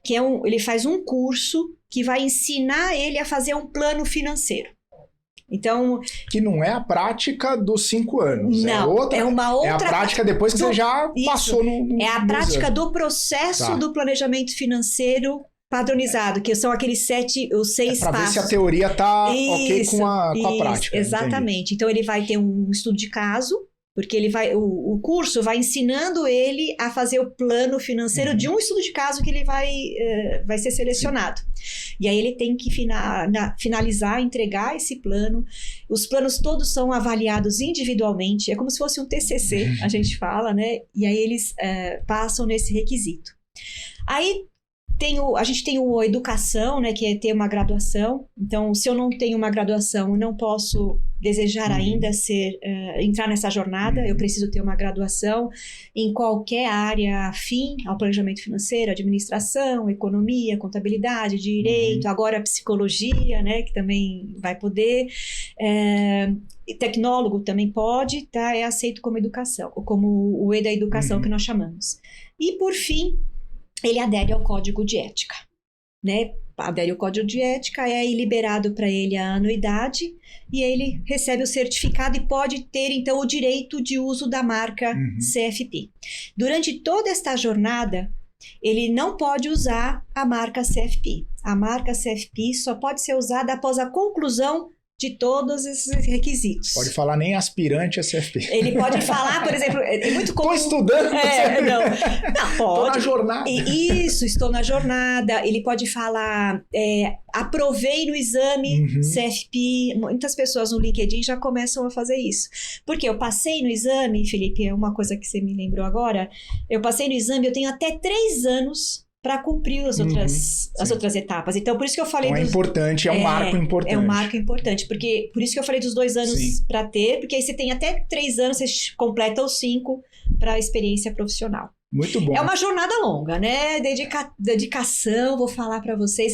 que ele faz um curso que vai ensinar ele a fazer um plano financeiro. Então,
que não é a prática dos 5 anos.
Não, é uma outra...
É a prática depois que você já passou no
É a prática
exame.
Do processo do planejamento financeiro padronizado, que são aqueles 6 passos.
Para ver se a teoria está ok com a prática.
Exatamente. Entendi. Então, ele vai ter um estudo de caso, porque o curso vai ensinando ele a fazer o plano financeiro de um estudo de caso que ele vai ser selecionado. E aí ele tem que finalizar, entregar esse plano. Os planos todos são avaliados individualmente, é como se fosse um TCC, a gente fala, né? E aí eles passam nesse requisito. Aí a gente tem a educação, né, que é ter uma graduação. Então, se eu não tenho uma graduação, eu não posso desejar ainda entrar nessa jornada. Eu preciso ter uma graduação em qualquer área afim ao planejamento financeiro, administração, economia, contabilidade, direito, agora psicologia, né, que também vai poder. Tecnólogo também pode, tá? É aceito como educação, ou como o E da educação que nós chamamos. E, por fim, ele adere ao código de ética, né? Adere ao código de ética, é liberado para ele a anuidade e ele recebe o certificado e pode ter, então, o direito de uso da marca CFP. Durante toda esta jornada, ele não pode usar a marca CFP. A marca CFP só pode ser usada após a conclusão de todos esses requisitos.
Pode falar nem aspirante a CFP.
Ele pode falar, por exemplo, é muito comum...
Estou estudando.
Não, pode.
Estou na jornada.
Isso, estou na jornada. Ele pode falar, aprovei no exame CFP. Muitas pessoas no LinkedIn já começam a fazer isso. Porque eu passei no exame, Felipe, é uma coisa que você me lembrou agora. Eu passei no exame, eu tenho até 3 anos para cumprir as outras etapas. Então, por isso que eu falei...
Então, é importante, é um marco importante.
É um marco importante, porque por isso que eu falei dos 2 anos para ter, porque aí você tem até 3 anos, você completa os 5 para a experiência profissional.
Muito bom.
É uma jornada longa, né? Dedicação, vou falar para vocês.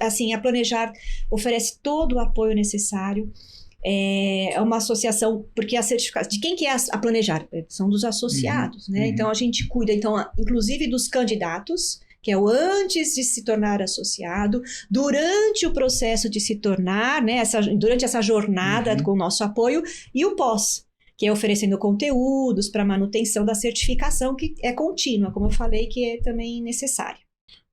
Assim, a Planejar oferece todo o apoio necessário. É uma associação, porque a certificação... De quem que é a Planejar? São dos associados, né? Então, a gente cuida, inclusive dos candidatos, que é o antes de se tornar associado, durante o processo de se tornar, né, durante essa jornada com o nosso apoio, e o pós, que é oferecendo conteúdos para manutenção da certificação, que é contínua, como eu falei, que é também necessária.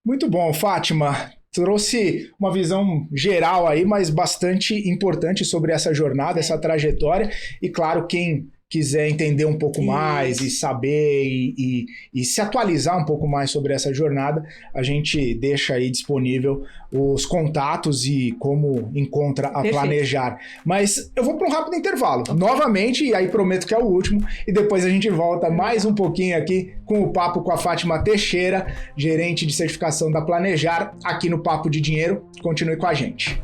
Muito bom, Fátima. Trouxe uma visão geral aí, mas bastante importante sobre essa jornada, essa trajetória, e claro, quem quiser entender um pouco mais e saber e se atualizar um pouco mais sobre essa jornada, a gente deixa aí disponível os contatos e como encontra a Planejar. Mas eu vou para um rápido intervalo, novamente, e aí prometo que é o último, e depois a gente volta mais um pouquinho aqui com o papo com a Fátima Teixeira, gerente de certificação da Planejar, aqui no Papo de Dinheiro. Continue com a gente.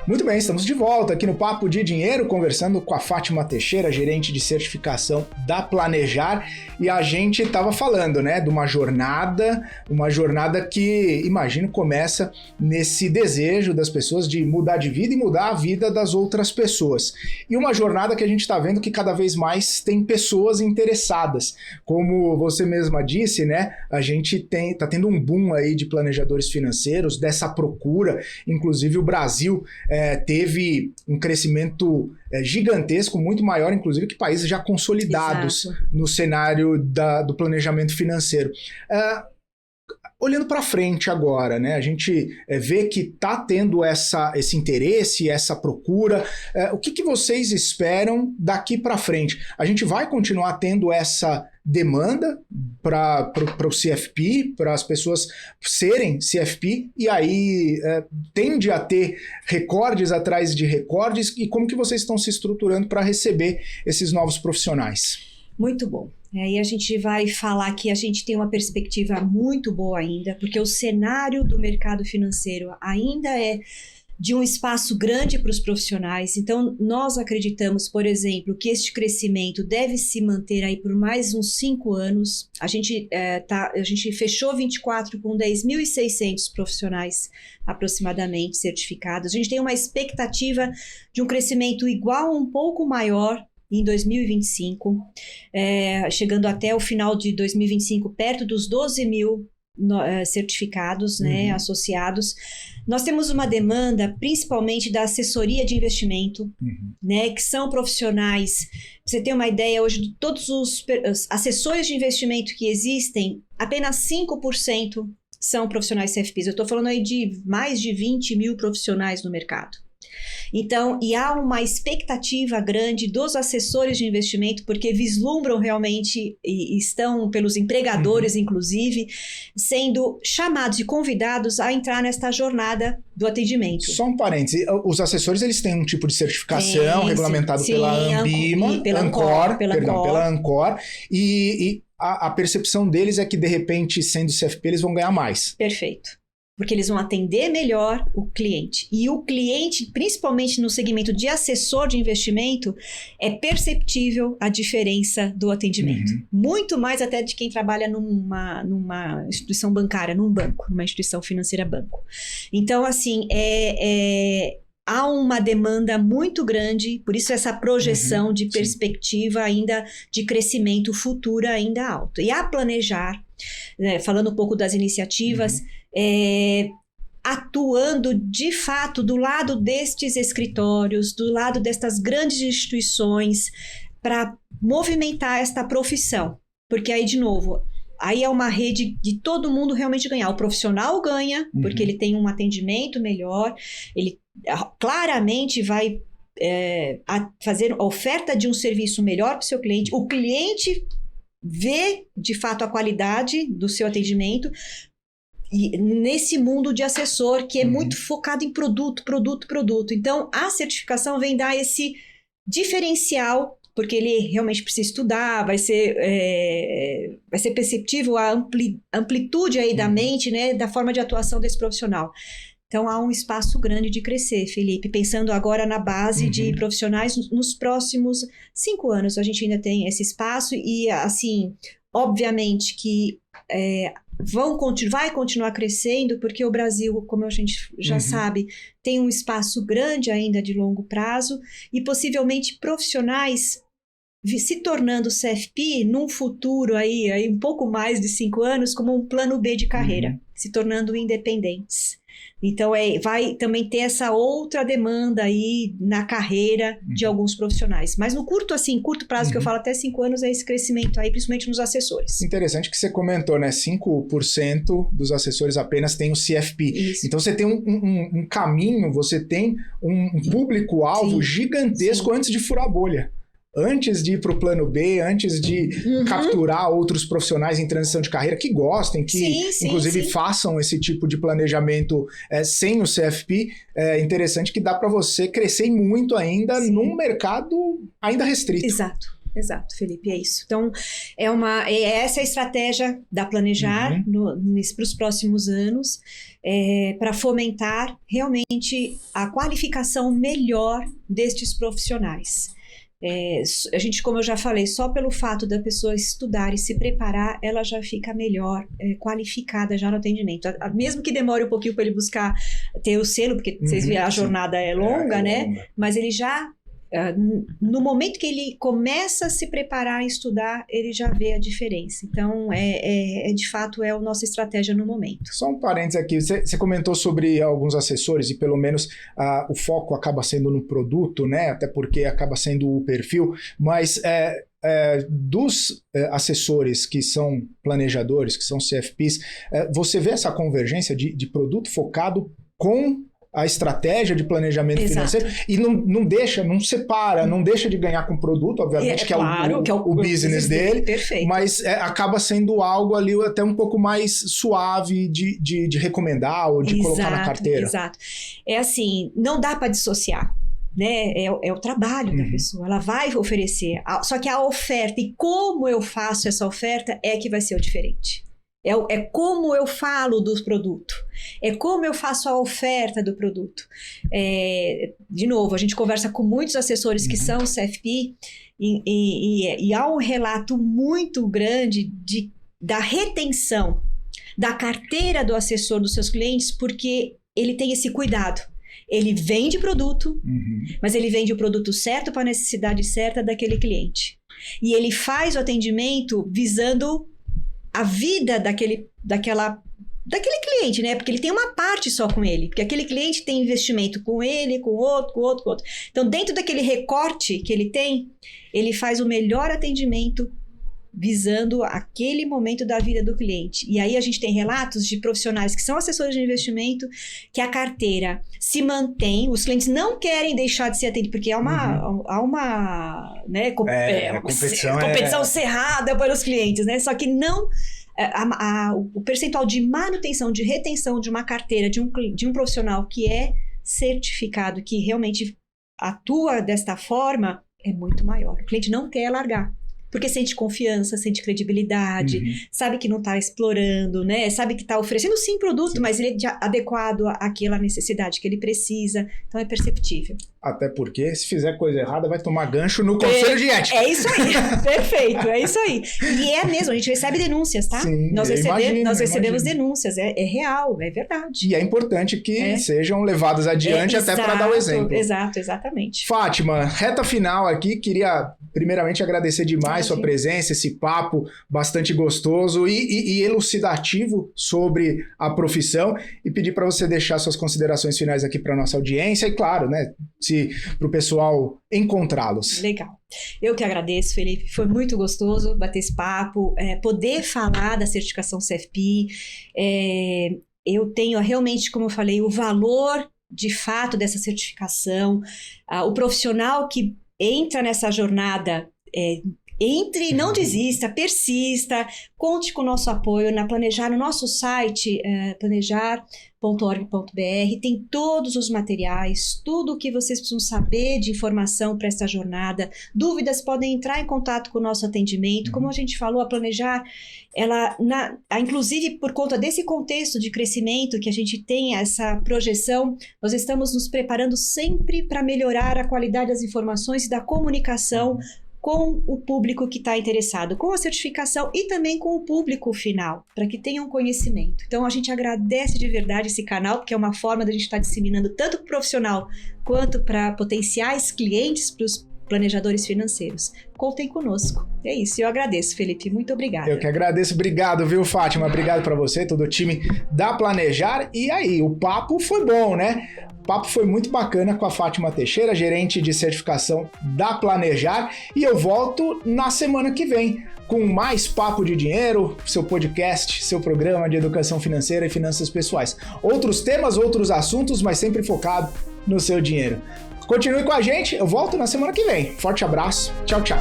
Muito bem, estamos de volta aqui no Papo de Dinheiro, conversando com a Fátima Teixeira, gerente de certificação da Planejar, e a gente estava falando, né, de uma jornada que, imagino, começa nesse desejo das pessoas de mudar de vida e mudar a vida das outras pessoas. E uma jornada que a gente está vendo que cada vez mais tem pessoas interessadas. Como você mesma disse, né, a gente está tendo um boom aí de planejadores financeiros, dessa procura, inclusive o Brasil teve um crescimento gigantesco, muito maior, inclusive, que países já consolidados. Exato. No cenário do planejamento financeiro. Olhando para frente agora, né, a gente vê que está tendo esse interesse, essa procura. O que vocês esperam daqui para frente? A gente vai continuar tendo essa demanda para o CFP, para as pessoas serem CFP, e aí tende a ter recordes atrás de recordes, e como que vocês estão se estruturando para receber esses novos profissionais?
Muito bom. Aí a gente vai falar que a gente tem uma perspectiva muito boa ainda, porque o cenário do mercado financeiro ainda é de um espaço grande para os profissionais. Então, nós acreditamos, por exemplo, que este crescimento deve se manter aí por mais uns 5 anos. A gente fechou 24 com 10.600 profissionais aproximadamente certificados. A gente tem uma expectativa de um crescimento igual ou um pouco maior em 2025, chegando até o final de 2025 perto dos 12 mil certificados, né, associados. Nós temos uma demanda principalmente da assessoria de investimento, né, que são profissionais. Pra você ter uma ideia, hoje de todos os assessores de investimento que existem, apenas 5% são profissionais CFPs. Eu estou falando aí de mais de 20 mil profissionais no mercado. Então, e há uma expectativa grande dos assessores de investimento, porque vislumbram realmente, e estão pelos empregadores, inclusive, sendo chamados e convidados a entrar nesta jornada do atendimento.
Só um parêntese, os assessores eles têm um tipo de certificação regulamentado pela Anbima, pela Ancor, e a percepção deles é que, de repente, sendo CFP, eles vão ganhar mais.
Perfeito. Porque eles vão atender melhor o cliente. E o cliente, principalmente no segmento de assessor de investimento, é perceptível a diferença do atendimento. Muito mais até de quem trabalha numa instituição bancária, num banco, numa instituição financeira banco. Então, assim, há uma demanda muito grande, por isso essa projeção de perspectiva ainda de crescimento futuro ainda alto. E a Planejar, falando um pouco das iniciativas, atuando de fato do lado destes escritórios, do lado destas grandes instituições, para movimentar esta profissão. Porque aí, de novo, aí é uma rede de todo mundo realmente ganhar. O profissional ganha, porque ele tem um atendimento melhor, ele claramente vai fazer a oferta de um serviço melhor para o seu cliente. O cliente vê, de fato, a qualidade do seu atendimento, e nesse mundo de assessor que é muito focado em produto. Então, a certificação vem dar esse diferencial, porque ele realmente precisa estudar, vai ser perceptível a amplitude aí da mente, né, da forma de atuação desse profissional. Então, há um espaço grande de crescer, Felipe. Pensando agora na base de profissionais, nos próximos 5 anos, a gente ainda tem esse espaço e, assim, obviamente que vai continuar crescendo, porque o Brasil, como a gente já sabe, tem um espaço grande ainda de longo prazo e possivelmente profissionais se tornando CFP num futuro aí um pouco mais de 5 anos como um plano B de carreira, se tornando independentes. Então, vai também ter essa outra demanda aí na carreira de alguns profissionais. Mas no curto prazo, que eu falo até 5 anos, é esse crescimento aí, principalmente nos assessores.
Interessante que você comentou, né? 5% dos assessores apenas têm o CFP. Isso. Então, você tem um caminho, você tem um público-alvo gigantesco antes de furar a bolha. Antes de ir para o plano B, antes de capturar outros profissionais em transição de carreira que gostem, que inclusive façam esse tipo de planejamento sem o CFP, é interessante que dá para você crescer muito ainda num mercado ainda restrito.
Exato. Exato, Felipe, é isso. Então, essa é a estratégia da Planejar para os próximos anos, para fomentar realmente a qualificação melhor destes profissionais. A gente, como eu já falei, só pelo fato da pessoa estudar e se preparar, ela já fica melhor qualificada já no atendimento. Mesmo que demore um pouquinho para ele buscar ter o selo, porque vocês viram, a jornada é longa, né? Longa. Mas ele já... no momento que ele começa a se preparar e estudar, ele já vê a diferença. Então, de fato, é a nossa estratégia no momento.
Só um parênteses aqui, você comentou sobre alguns assessores e pelo menos o foco acaba sendo no produto, né? Até porque acaba sendo o perfil, mas dos assessores que são planejadores, que são CFPs, você vê essa convergência de produto focado com a estratégia de planejamento financeiro e não separa, não deixa de ganhar com o produto, obviamente, que é o business dele,
perfeito.
Mas acaba sendo algo ali até um pouco mais suave de recomendar ou de colocar na carteira.
Exato. É assim, não dá para dissociar. Né? É o trabalho da pessoa, ela vai oferecer, só que a oferta e como eu faço essa oferta é que vai ser o diferente. É como eu falo do produto, é como eu faço a oferta do produto. De novo, a gente conversa com muitos assessores que são CFP e há um relato muito grande da retenção da carteira do assessor dos seus clientes, porque ele tem esse cuidado. Ele vende produto, mas ele vende o produto certo para a necessidade certa daquele cliente. E ele faz o atendimento visando a vida daquele cliente, né? Porque ele tem uma parte só com ele. Porque aquele cliente tem investimento com ele, com outro, com outro, com outro. Então, dentro daquele recorte que ele tem, ele faz o melhor atendimento visando aquele momento da vida do cliente. E aí a gente tem relatos de profissionais que são assessores de investimento, que a carteira se mantém, os clientes não querem deixar de ser atendidos, porque há uma né, competição cerrada para os clientes, né? Só que não... o percentual de manutenção, de retenção de uma carteira de um profissional que é certificado, que realmente atua desta forma, é muito maior. O cliente não quer largar. Porque sente confiança, sente credibilidade, sabe que não está explorando, né? Sabe que está oferecendo sim produto, mas ele é adequado àquela necessidade que ele precisa. Então é perceptível.
Até porque, se fizer coisa errada, vai tomar gancho no conselho de ética.
É isso aí, perfeito, é isso aí. E é mesmo, a gente recebe denúncias, tá?
Sim,
nós recebemos denúncias, é real, é verdade.
E é importante que sejam levadas adiante até para dar o exemplo.
Exato, exatamente.
Fátima, reta final aqui, queria primeiramente agradecer demais sua presença, esse papo bastante gostoso e elucidativo sobre a profissão, e pedir para você deixar suas considerações finais aqui para nossa audiência e, claro, né, para o pessoal encontrá-los.
Legal. Eu que agradeço, Felipe. Foi muito gostoso bater esse papo, poder falar da certificação CFP. Eu tenho realmente, como eu falei, o valor de fato dessa certificação. O profissional que entra nessa jornada, entre, não desista, persista, conte com o nosso apoio na Planejar, no nosso site, planejar.org.br, tem todos os materiais, tudo o que vocês precisam saber de informação para essa jornada. Dúvidas, podem entrar em contato com o nosso atendimento. Como a gente falou, a Planejar, inclusive por conta desse contexto de crescimento que a gente tem, essa projeção, nós estamos nos preparando sempre para melhorar a qualidade das informações e da comunicação com o público que está interessado, com a certificação e também com o público final, para que tenham conhecimento. Então, a gente agradece de verdade esse canal, porque é uma forma da gente estar disseminando tanto para o profissional quanto para potenciais clientes, para os planejadores financeiros. Contem conosco. É isso, eu agradeço, Felipe. Muito obrigada.
Eu que agradeço. Obrigado, viu, Fátima? Obrigado para você, todo o time da Planejar. E aí, o papo foi bom, né? O papo foi muito bacana com a Fátima Teixeira, gerente de certificação da Planejar. E eu volto na semana que vem com mais Papo de Dinheiro, seu podcast, seu programa de educação financeira e finanças pessoais. Outros temas, outros assuntos, mas sempre focado no seu dinheiro. Continue com a gente, eu volto na semana que vem. Forte abraço, tchau, tchau.